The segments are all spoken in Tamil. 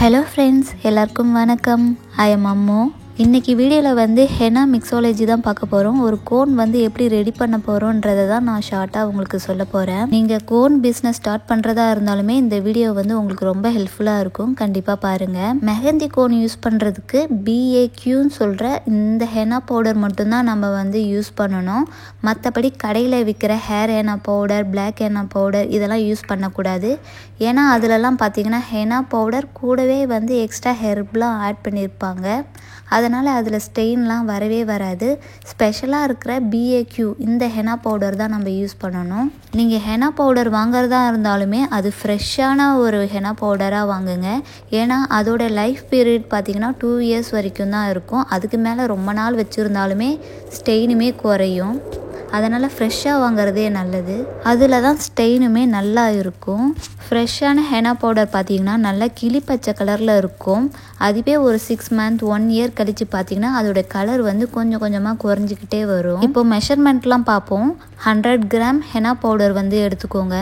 ஹலோ ஃப்ரெண்ட்ஸ், எல்லாருக்கும் வணக்கம். I am Ammu. இன்றைக்கி வீடியோவில் வந்து ஹெனா மிக்ஸாலஜி தான் பார்க்க போகிறோம். ஒரு கோன் வந்து எப்படி ரெடி பண்ண போகிறோன்றதை தான் நான் ஷார்ட்டாக உங்களுக்கு சொல்ல போகிறேன். நீங்கள் கோன் பிஸ்னஸ் ஸ்டார்ட் பண்ணுறதா இருந்தாலுமே இந்த வீடியோ வந்து உங்களுக்கு ரொம்ப ஹெல்ப்ஃபுல்லாக இருக்கும். கண்டிப்பாக பாருங்கள். மெஹந்தி கோன் யூஸ் பண்ணுறதுக்கு BAQன்னு சொல்கிற இந்த ஹெனா பவுடர் மட்டும்தான் நம்ம வந்து யூஸ் பண்ணணும். மற்றபடி கடையில் விற்கிற hair henna powder, black henna powder இதெல்லாம் யூஸ் பண்ணக்கூடாது. ஏன்னா அதிலலாம் பார்த்தீங்கன்னா ஹெனா பவுடர் கூடவே வந்து எக்ஸ்ட்ரா ஹெர்ப்லாம் ஆட் பண்ணியிருப்பாங்க. அதனால் அதில் ஸ்டெயின்லாம் வரவே வராது. ஸ்பெஷலாக இருக்கிற BAQ இந்த ஹெனா பவுடர் தான் நம்ம யூஸ் பண்ணணும். நீங்கள் ஹெனா பவுடர் வாங்குறதா இருந்தாலுமே அது ஃப்ரெஷ்ஷான ஒரு ஹெனா பவுடராக வாங்குங்க. ஏன்னா அதோட லைஃப் பீரியட் பார்த்திங்கன்னா 2 இயர்ஸ் வரைக்கும் தான் இருக்கும். அதுக்கு மேலே ரொம்ப நாள் வச்சுருந்தாலுமே ஸ்டெயினுமே குறையும். அதனால் ஃப்ரெஷ்ஷாக வாங்குறதே நல்லது. அதில் தான் ஸ்டெயினுமே நல்லா இருக்கும். ஃப்ரெஷ்ஷான ஹெனா பவுடர் பார்த்திங்கன்னா நல்லா கிளி பச்சை கலரில் இருக்கும். அதுவே ஒரு 6 மந்த் 1 இயர் கழித்து பார்த்திங்கன்னா அதோட கலர் வந்து கொஞ்சம் கொஞ்சமாக குறைஞ்சிக்கிட்டே வரும். இப்போ மெஷர்மெண்ட்லாம் பார்ப்போம். 100 கிராம் ஹெனா பவுடர் வந்து எடுத்துக்கோங்க.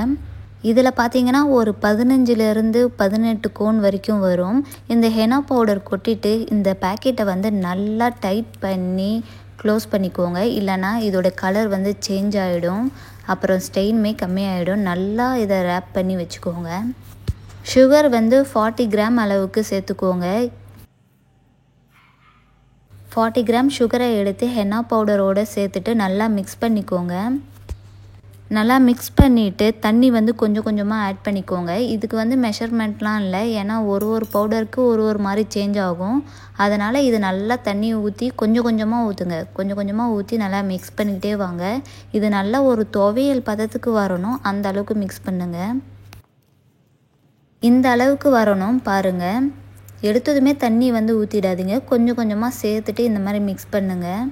இதில் பார்த்திங்கன்னா ஒரு 15லேருந்து 18 கோன் வரைக்கும் வரும். இந்த ஹெனா பவுடர் கொட்டிட்டு இந்த பேக்கெட்டை வந்து நல்லா டைட் பண்ணி க்ளோஸ் பண்ணிக்கோங்க. இல்லைனா இதோட கலர் வந்து சேஞ்ச் ஆகிடும். அப்புறம் ஸ்டெயினுமே கம்மியாகிடும். நல்லா இதை ரேப் பண்ணி வச்சுக்கோங்க. சுகர் வந்து 40 கிராம் அளவுக்கு சேர்த்துக்கோங்க. 40 கிராம் சுகரை எடுத்து ஹெனா பவுடரோடு சேர்த்துட்டு நல்லா மிக்ஸ் பண்ணிக்கோங்க. நல்லா மிக்ஸ் பண்ணிவிட்டு தண்ணி வந்து கொஞ்சம் கொஞ்சமாக ஆட் பண்ணிக்கோங்க. இதுக்கு வந்து மெஷர்மெண்ட்லாம் இல்லை. ஏன்னா ஒரு பவுடருக்கு ஒரு மாதிரி சேஞ்ச் ஆகும். அதனால் இது நல்லா தண்ணி ஊற்றி கொஞ்சம் கொஞ்சமாக ஊற்றுங்க. கொஞ்சம் கொஞ்சமாக ஊற்றி நல்லா மிக்ஸ் பண்ணிக்கிட்டே வாங்க. இது நல்லா ஒரு துவையல் பதத்துக்கு வரணும். அந்த அளவுக்கு மிக்ஸ் பண்ணுங்கள். இந்த அளவுக்கு வரணும் பாருங்கள். எடுத்ததுமே தண்ணி வந்து ஊற்றிடாதீங்க. கொஞ்சம் கொஞ்சமாக சேர்த்துட்டு இந்த மாதிரி மிக்ஸ் பண்ணுங்கள்.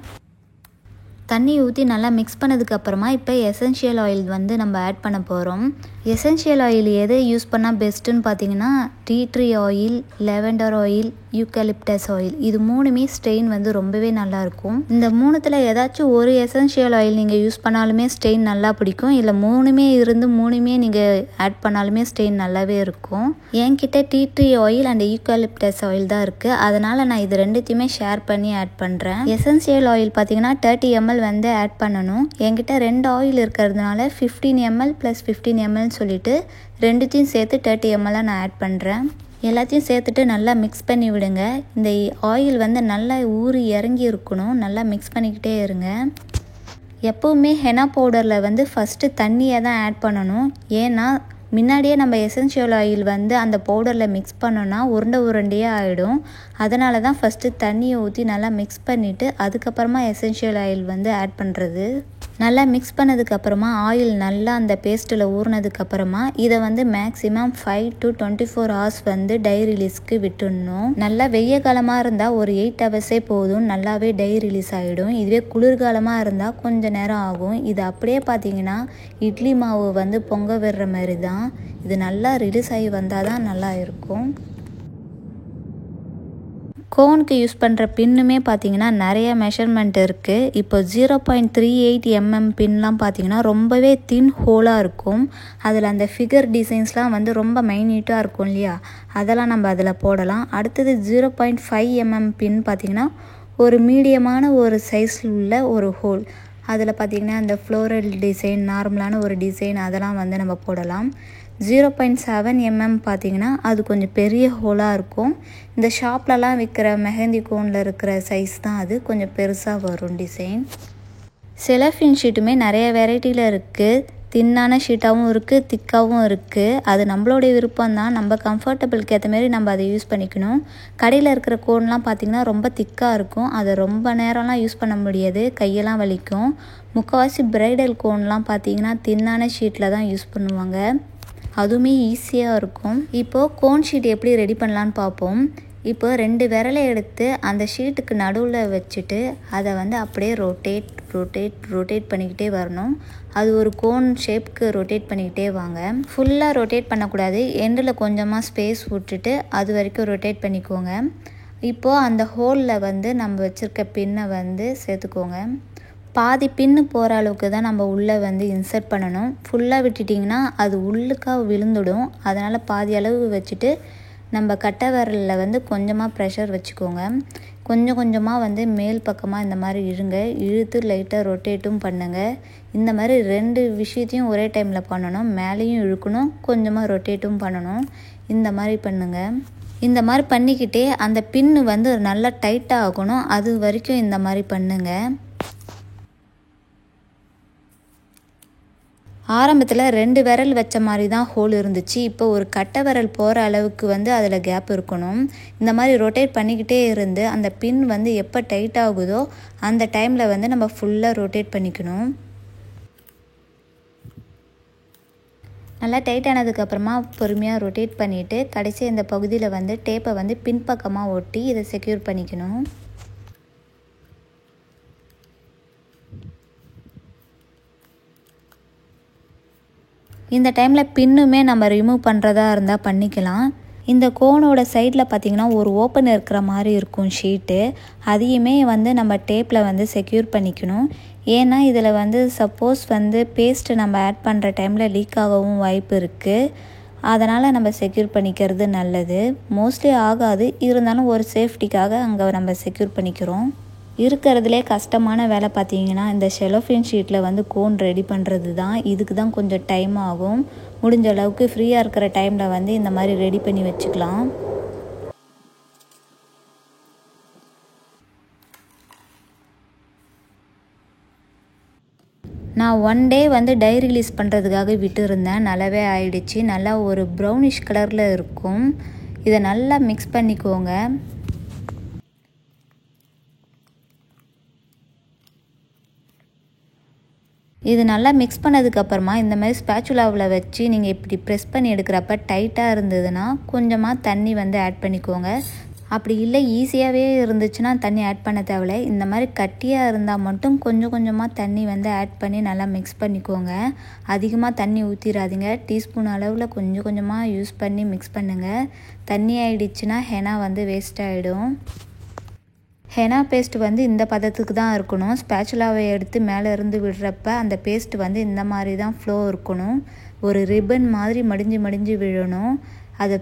தண்ணி ஊற்றி நல்லா மிக்ஸ் பண்ணதுக்கப்புறமா இப்போ எசென்ஷியல் ஆயில் வந்து நம்ம ஆட் பண்ண போகிறோம். எசென்ஷியல் ஆயில் எதை யூஸ் பண்ணால் பெஸ்ட்டுன்னு பார்த்தீங்கன்னா tea tree oil, lavender oil, eucalyptus oil இது மூணுமே ஸ்டெயின் வந்து ரொம்பவே நல்லாயிருக்கும். இந்த மூணுத்தில் ஏதாச்சும் ஒரு எசென்ஷியல் ஆயில் நீங்கள் யூஸ் பண்ணாலுமே ஸ்டெயின் நல்லா பிடிக்கும். இல்லை மூணுமே நீங்கள் ஆட் பண்ணாலுமே ஸ்டெயின் நல்லாவே இருக்கும். என்கிட்ட tea tree oil and eucalyptus oil தான் இருக்குது. அதனால் நான் இது ரெண்டுத்தையுமே ஷேர் பண்ணி ஆட் பண்ணுறேன். எசென்ஷியல் ஆயில் பார்த்தீங்கன்னா 30 ml வந்து ஆட் பண்ணணும். என்கிட்ட 2 ஆயில் இருக்கிறதுனால 15 ml + 15 ml சொல்லிட்டு ரெண்டுத்தையும் சேர்த்து 30 ml நான் ஆட் பண்ணுறேன். எல்லாத்தையும் சேர்த்துட்டு நல்லா மிக்ஸ் பண்ணி விடுங்க. இந்த ஆயில் வந்து நல்லா ஊறி இறங்கி இருக்கணும். நல்லா மிக்ஸ் பண்ணிக்கிட்டே இருங்க. எப்போவுமே ஹெனா பவுடரில் வந்து ஃபஸ்ட்டு தண்ணியை தான் ஆட் பண்ணணும். ஏன்னா முன்னாடியே நம்ம எசென்ஷியல் ஆயில் வந்து அந்த பவுடரில் மிக்ஸ் பண்ணோன்னா உருண்டையாக ஆகிடும். அதனால தான் ஃபஸ்ட்டு தண்ணியை ஊற்றி நல்லா மிக்ஸ் பண்ணிவிட்டு அதுக்கப்புறமா எசென்ஷியல் ஆயில் வந்து ஆட் பண்ணுறது. நல்லா மிக்ஸ் பண்ணதுக்கப்புறமா ஆயில் நல்லா அந்த பேஸ்ட்டில் ஊறினதுக்கப்புறமா இதை வந்து மேக்ஸிமம் 5 to 24 hours வந்து டை ரிலீஸ்க்கு விட்டுடணும். நல்லா வெய்ய காலமாக இருந்தால் ஒரு 8 hours போதும். நல்லாவே டை ரிலீஸ் ஆகிடும். இதுவே குளிர்காலமாக இருந்தால் கொஞ்சம் நேரம் ஆகும். இது அப்படியே பார்த்தீங்கன்னா இட்லி மாவு வந்து பொங்க விடுற மாதிரி தான். இது நல்லா ரிலீஸ் ஆகி வந்தால் தான் நல்லா இருக்கும். கோனுக்கு யூஸ் பண்ணுற பின்னுமே பார்த்திங்கன்னா நிறைய மெஷர்மெண்ட் இருக்குது. இப்போ 0.38 mm பின்லாம் பார்த்திங்கன்னா ரொம்பவே தின் ஹோலாக இருக்கும். அதில் அந்த ஃபிகர் டிசைன்ஸ்லாம் வந்து ரொம்ப மைன்யூட்டாக இருக்கும் இல்லையா, அதெல்லாம் நம்ம அதில் போடலாம். அடுத்தது 0.5 mm பின் பார்த்திங்கன்னா ஒரு மீடியமான ஒரு சைஸில் உள்ள ஒரு ஹோல். அதில் பார்த்திங்கன்னா இந்த ஃப்ளோரல் டிசைன், நார்மலான ஒரு டிசைன் அதெல்லாம் வந்து நம்ம போடலாம். 0.7 mm பார்த்திங்கன்னா அது கொஞ்சம் பெரிய ஹோலாக இருக்கும். இந்த ஷாப்லலாம் விற்கிற மெஹந்தி கோனில் இருக்கிற சைஸ் தான் அது. கொஞ்சம் பெருசாக வரும் டிசைன். செலஃபின் ஷீட்டுமே நிறைய வெரைட்டியில் இருக்குது. தின்னான ஷீட்டாகவும் இருக்குது, திக்காகவும் இருக்குது. அது நம்மளுடைய விருப்பம் தான். நம்ம கம்ஃபர்டபுளுக்கு ஏற்ற மாதிரி நம்ம அதை யூஸ் பண்ணிக்கணும். கடையில் இருக்கிற கோன்லாம் பார்த்திங்கன்னா ரொம்ப திக்காக இருக்கும். அதை ரொம்ப நேரம்லாம் யூஸ் பண்ண முடியாது, கையெல்லாம் வலிக்கும். முக்கால்வாசி பிரைடல் கோன்லாம் பார்த்திங்கன்னா தின்னான ஷீட்டில் தான் யூஸ் பண்ணுவாங்க. அதுவுமே ஈஸியாக இருக்கும். இப்போது கோன் ஷீட் எப்படி ரெடி பண்ணலான்னு பார்ப்போம். இப்போ 2 விரலை எடுத்து அந்த ஷீட்டுக்கு நடுவில் வச்சுட்டு அதை வந்து அப்படியே ரொட்டேட் பண்ணிக்கிட்டே வரணும். அது ஒரு கோன் ஷேப்புக்கு ரொட்டேட் பண்ணிக்கிட்டே வாங்க. ஃபுல்லாக ரொட்டேட் பண்ணக்கூடாது. எண்டில் கொஞ்சமாக ஸ்பேஸ் விட்டுட்டு அது வரைக்கும் ரொட்டேட் பண்ணிக்கோங்க. இப்போது அந்த ஹோலில் வந்து நம்ம வச்சுருக்க பின்னை வந்து சேர்த்துக்கோங்க. பாதி பின்னு போகிற அளவுக்கு தான் நம்ம உள்ளே வந்து இன்சர்ட் பண்ணணும். ஃபுல்லாக விட்டுட்டிங்கன்னா அது உள்ளுக்காக விழுந்துடும். அதனால் பாதி அளவு வச்சுட்டு நம்ம கட்டை விரலில் வந்து கொஞ்சமாக ப்ரெஷர் வச்சுக்கோங்க. கொஞ்சம் கொஞ்சமாக வந்து மேல் பக்கமாக இந்த மாதிரி இழுத்து லைட்டாக ரொட்டேட்டும் பண்ணுங்கள். இந்த மாதிரி 2 விஷயத்தையும் ஒரே டைமில் பண்ணணும். மேலேயும் இழுக்கணும், கொஞ்சமாக ரொட்டேட்டும் பண்ணணும். இந்த மாதிரி பண்ணுங்கள். இந்த மாதிரி பண்ணிக்கிட்டே அந்த பின்னு வந்து நல்லா டைட்டாக ஆகணும். அது வரைக்கும் இந்த மாதிரி பண்ணுங்கள். ஆரம்பத்தில் 2 விரல் வச்ச மாதிரி தான் ஹோல் இருந்துச்சு. இப்போ ஒரு கட்டை விரல் போகிற அளவுக்கு வந்து அதில் கேப் இருக்கணும். இந்த மாதிரி ரொட்டேட் பண்ணிக்கிட்டே இருந்து அந்த பின் வந்து எப்போ டைட் ஆகுதோ அந்த டைமில் வந்து நம்ம ஃபுல்லாக ரொட்டேட் பண்ணிக்கணும். நல்லா டைட் ஆனதுக்கப்புறமா பொறுமையாக ரொட்டேட் பண்ணிவிட்டு கடைசி இந்த பகுதியில் வந்து டேப்பை வந்து பின்பக்கமாக ஒட்டி இதை செக்யூர் பண்ணிக்கணும். இந்த டைமில் பின்னுமே நம்ம ரிமூவ் பண்ணுறதா இருந்தால் பண்ணிக்கலாம். இந்த கோனோட சைடில் பார்த்திங்கன்னா ஒரு ஓப்பன் இருக்கிற மாதிரி இருக்கும் ஷீட்டு. அதையுமே வந்து நம்ம டேப்பில் வந்து செக்யூர் பண்ணிக்கணும். ஏன்னா இதில் வந்து சப்போஸ் வந்து பேஸ்ட்டு நம்ம ஆட் பண்ணுற டைமில் லீக் ஆகவும் வாய்ப்பு இருக்குது. அதனால் நம்ம செக்யூர் பண்ணிக்கிறது நல்லது. மோஸ்ட்லி ஆகாது, இருந்தாலும் ஒரு சேஃப்டிக்காக அங்கே நம்ம செக்யூர் பண்ணிக்கிறோம். இருக்கிறதுலே கஷ்டமான வேலை பார்த்திங்கன்னா இந்த செலோஃபின் ஷீட்டில் வந்து கோன் ரெடி பண்ணுறது தான். இதுக்கு தான் கொஞ்சம் டைம் ஆகும். முடிஞ்ச அளவுக்கு ஃப்ரீயாக இருக்கிற டைமில் வந்து இந்த மாதிரி ரெடி பண்ணி வச்சுக்கலாம். நான் 1 டே வந்து டை ரிலீஸ் பண்ணுறதுக்காக விட்டுருந்தேன். நல்லாவே ஆயிடுச்சு. நல்லா ஒரு ப்ரௌனிஷ் கலரில் இருக்கும். இதை நல்லா மிக்ஸ் பண்ணிக்கோங்க. இது நல்லா மிக்ஸ் பண்ணதுக்கப்புறமா இந்த மாதிரி ஸ்பேச்சுலாவில் வச்சு நீங்கள் இப்படி ப்ரெஸ் பண்ணி எடுக்கிறப்ப டைட்டாக இருந்ததுன்னா கொஞ்சமாக தண்ணி வந்து ஆட் பண்ணிக்கோங்க. அப்படி இல்லை ஈஸியாகவே இருந்துச்சுன்னா தண்ணி ஆட் பண்ண தேவையில்லை. இந்த மாதிரி கட்டியாக இருந்தால் மட்டும் கொஞ்சம் கொஞ்சமாக தண்ணி வந்து ஆட் பண்ணி நல்லா மிக்ஸ் பண்ணிக்கோங்க. அதிகமாக தண்ணி ஊற்றிடாதீங்க. டீஸ்பூன் அளவில் கொஞ்சம் கொஞ்சமாக யூஸ் பண்ணி மிக்ஸ் பண்ணுங்கள். தண்ணி ஆகிடுச்சுன்னா ஹெனா வந்து வேஸ்ட் ஆகிடும். ஹெனா பேஸ்ட் வந்து இந்த பதத்துக்கு தான் இருக்கணும். ஸ்பேச்சுலாவை எடுத்து மேலே இருந்து விடுறப்ப அந்த பேஸ்ட் வந்து இந்த மாதிரி தான் ஃப்ளோ இருக்கணும். ஒரு ரிப்பன் மாதிரி மடிஞ்சு விழணும். அது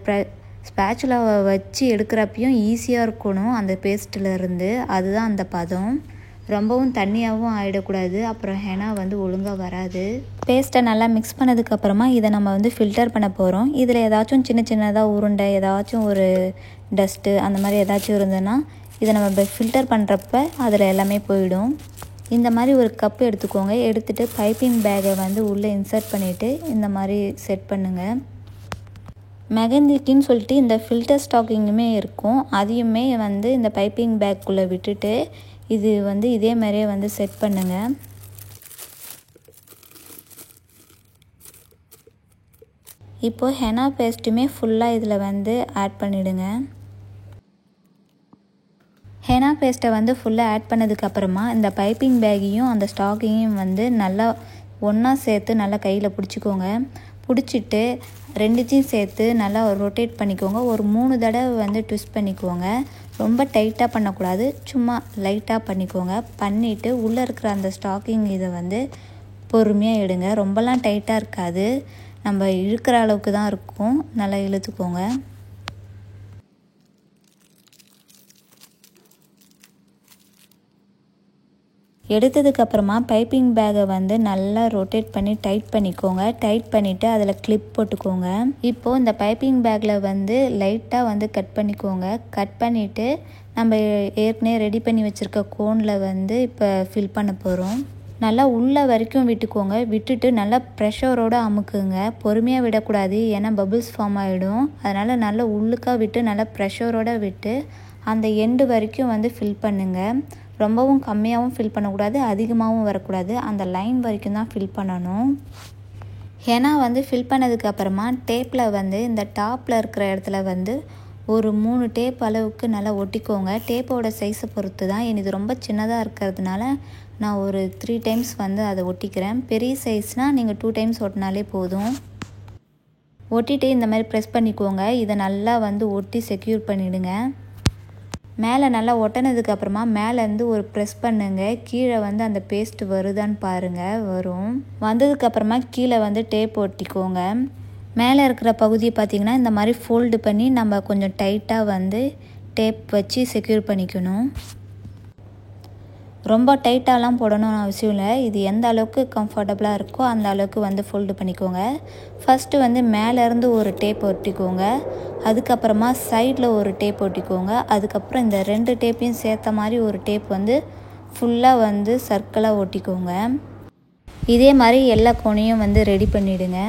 ஸ்பேச்சுலாவை வச்சு எடுக்கிறப்பையும் ஈஸியாக இருக்கணும் அந்த பேஸ்ட்டில் இருந்து. அதுதான் அந்த பதம். ரொம்பவும் தண்ணியாகவும் ஆகிடக்கூடாது, அப்புறம் ஹெனா வந்து ஒழுங்காக வராது. பேஸ்ட்டை நல்லா மிக்ஸ் பண்ணதுக்கப்புறமா இதை நம்ம வந்து ஃபில்டர் பண்ண போகிறோம். இதில் ஏதாச்சும் சின்னதாக உருண்டை, ஏதாச்சும் ஒரு டஸ்ட்டு அந்த மாதிரி ஏதாச்சும் இருந்ததுன்னா இதை நம்ம ஃபில்டர் பண்ணுறப்ப அதில் எல்லாமே போயிடும். இந்த மாதிரி ஒரு கப்பு எடுத்துக்கோங்க. எடுத்துகிட்டு பைப்பிங் பேக்கை வந்து உள்ளே இன்சர்ட் பண்ணிவிட்டு இந்த மாதிரி செட் பண்ணுங்கள். மெகந்திட்டின்னு சொல்லிட்டு இந்த ஃபில்டர் ஸ்டாக்கிங்குமே இருக்கும். அதையுமே வந்து இந்த பைப்பிங் பேக்குள்ளே விட்டுட்டு இது வந்து இதே மாதிரியே வந்து செட் பண்ணுங்கள். இப்போது ஹெனா பேஸ்ட்டுமே ஃபுல்லாக இதில் வந்து ஆட் பண்ணிவிடுங்க. ஹெனா பேஸ்ட்டை வந்து ஃபுல்லாக ஆட் பண்ணதுக்கப்புறமா இந்த பைப்பிங் பேக்கையும் அந்த ஸ்டாக்கிங்கையும் வந்து நல்லா ஒன்றா சேர்த்து நல்லா கையில் பிடிச்சிக்கோங்க. பிடிச்சிட்டு ரெண்டுத்தையும் சேர்த்து நல்லா ரொட்டேட் பண்ணிக்கோங்க. ஒரு 3 தடவை வந்து ட்விஸ்ட் பண்ணிக்கோங்க. ரொம்ப டைட்டாக பண்ணக்கூடாது, சும்மா லைட்டாக பண்ணிக்கோங்க. பண்ணிவிட்டு உள்ளே இருக்கிற அந்த ஸ்டாக்கிங் இதை வந்து பொறுமையாக எடுங்க. ரொம்பலாம் டைட்டாக இருக்காது, நம்ம இழுக்கிற அளவுக்கு தான் இருக்கும். நல்லா இழுத்துக்கோங்க. எடுத்ததுக்கப்புறமா பைப்பிங் பேக்கை வந்து நல்லா ரொட்டேட் பண்ணி டைட் பண்ணிக்கோங்க. டைட் பண்ணிவிட்டு அதில் கிளிப் போட்டுக்கோங்க. இப்போது இந்த பைப்பிங் பேக்கில் வந்து லைட்டாக வந்து கட் பண்ணிக்கோங்க. கட் பண்ணிவிட்டு நம்ம ஏற்கனவே ரெடி பண்ணி வச்சுருக்க கோனில் வந்து இப்போ ஃபில் பண்ண போகிறோம். நல்லா உள்ள வரைக்கும் விட்டுக்கோங்க. விட்டுட்டு நல்லா ப்ரெஷரோடு அமுக்குங்க. பொறுமையாக விடக்கூடாது, ஏன்னா பபிள்ஸ் ஃபார்ம் ஆகிடும். அதனால் நல்லா உள்ளுக்காக விட்டு நல்லா ப்ரெஷரோடு விட்டு அந்த எண்டு வரைக்கும் வந்து ஃபில் பண்ணுங்கள். ரொம்பவும் கம்மியாகவும் ஃபில் பண்ணக்கூடாது, அதிகமாகவும் வரக்கூடாது. அந்த லைன் வரைக்கும் தான் ஃபில் பண்ணணும். ஹெனா வந்து ஃபில் பண்ணதுக்கப்புறமா டேப்பில் வந்து இந்த டாப்பில் இருக்கிற இடத்துல வந்து ஒரு 3 டேப் அளவுக்கு நல்லா ஒட்டிக்கோங்க. டேப்போட சைஸை பொறுத்து தான். இது ரொம்ப சின்னதாக இருக்கிறதுனால நான் ஒரு 3 டைம்ஸ் வந்து அதை ஒட்டிக்கிறேன். பெரிய சைஸ்னால் நீங்கள் 2 டைம்ஸ் ஒட்டினாலே போதும். ஒட்டிட்டு இந்த மாதிரி ப்ரெஸ் பண்ணிக்கோங்க. இதை நல்லா வந்து ஒட்டி செக்யூர் பண்ணிவிடுங்க. மேலே நல்லா ஒட்டினதுக்கப்புறமா மேலேருந்து ஒரு ப்ரெஸ் பண்ணுங்கள். கீழே வந்து அந்த பேஸ்ட் வருதான்னு பாருங்கள். வரும். வந்ததுக்கப்புறமா கீழே வந்து டேப் ஒட்டிக்கோங்க. மேலே இருக்கிற பகுதியை பார்த்திங்கன்னா இந்த மாதிரி ஃபோல்டு பண்ணி நம்ம கொஞ்சம் டைட்டாக வந்து டேப் வச்சு செக்யூர் பண்ணிக்கணும். ரொம்ப டைட்டாலாம் போடணும்னு அவசியம் இல்லை. இது எந்த அளவுக்கு கம்ஃபர்டபுளாக இருக்கோ அந்த அளவுக்கு வந்து ஃபோல்டு பண்ணிக்கோங்க. ஃபஸ்ட்டு வந்து மேலேருந்து ஒரு டேப் ஒட்டிக்கோங்க. அதுக்கப்புறமா சைடில் ஒரு டேப் ஒட்டிக்கோங்க. அதுக்கப்புறம் இந்த 2 டேப்பையும் சேர்த்த மாதிரி ஒரு டேப் வந்து ஃபுல்லாக வந்து சர்க்கிளாக ஒட்டிக்கோங்க. இதே மாதிரி எல்லா கோனையும் வந்து ரெடி பண்ணிவிடுங்க.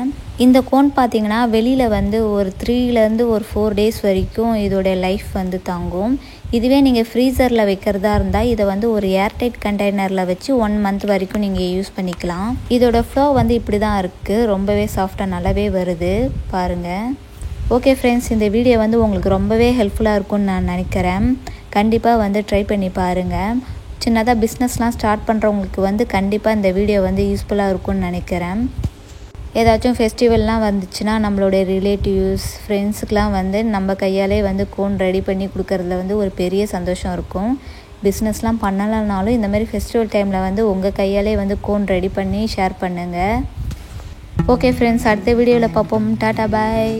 இந்த கோன் பார்த்திங்கன்னா வெளியில் வந்து ஒரு 3லேருந்து ஒரு 4 டேஸ் வரைக்கும் இதோடைய லைஃப் வந்து தாங்கும். இதுவே நீங்கள் ஃப்ரீசரில் வைக்கிறதா இருந்தால் இதை வந்து ஒரு ஏர்டைட் கண்டெய்னரில் வச்சு 1 மந்த் வரைக்கும் நீங்கள் யூஸ் பண்ணிக்கலாம். இதோட ஃப்ளோ வந்து இப்படி தான் இருக்குது. ரொம்பவே சாஃப்டாக நல்லாவே வருது பாருங்கள். ஓகே ஃப்ரெண்ட்ஸ், இந்த வீடியோ வந்து உங்களுக்கு ரொம்பவே ஹெல்ப்ஃபுல்லாக இருக்கும்னு நான் நினைக்கிறேன். கண்டிப்பாக வந்து ட்ரை பண்ணி பாருங்கள். சின்னதாக பிஸ்னஸ்லாம் ஸ்டார்ட் பண்ணுறவங்களுக்கு வந்து கண்டிப்பாக இந்த வீடியோ வந்து யூஸ்ஃபுல்லாக இருக்கும்னு நினைக்கிறேன். ஏதாச்சும் ஃபெஸ்டிவல்லாம் வந்துச்சுன்னா நம்மளுடைய ரிலேட்டிவ்ஸ் ஃப்ரெண்ட்ஸுக்கெலாம் வந்து நம்ம கையாலே வந்து கோன் ரெடி பண்ணி கொடுக்கறதுல வந்து ஒரு பெரிய சந்தோஷம் இருக்கும். பிஸ்னஸ்லாம் பண்ணலைனாலும் இந்த மாதிரி ஃபெஸ்டிவல் டைமில் வந்து உங்கள் கையாலே வந்து கோன் ரெடி பண்ணி ஷேர் பண்ணுங்கள். ஓகே ஃப்ரெண்ட்ஸ், அடுத்த வீடியோவில் பார்ப்போம். டாட்டா பாய்.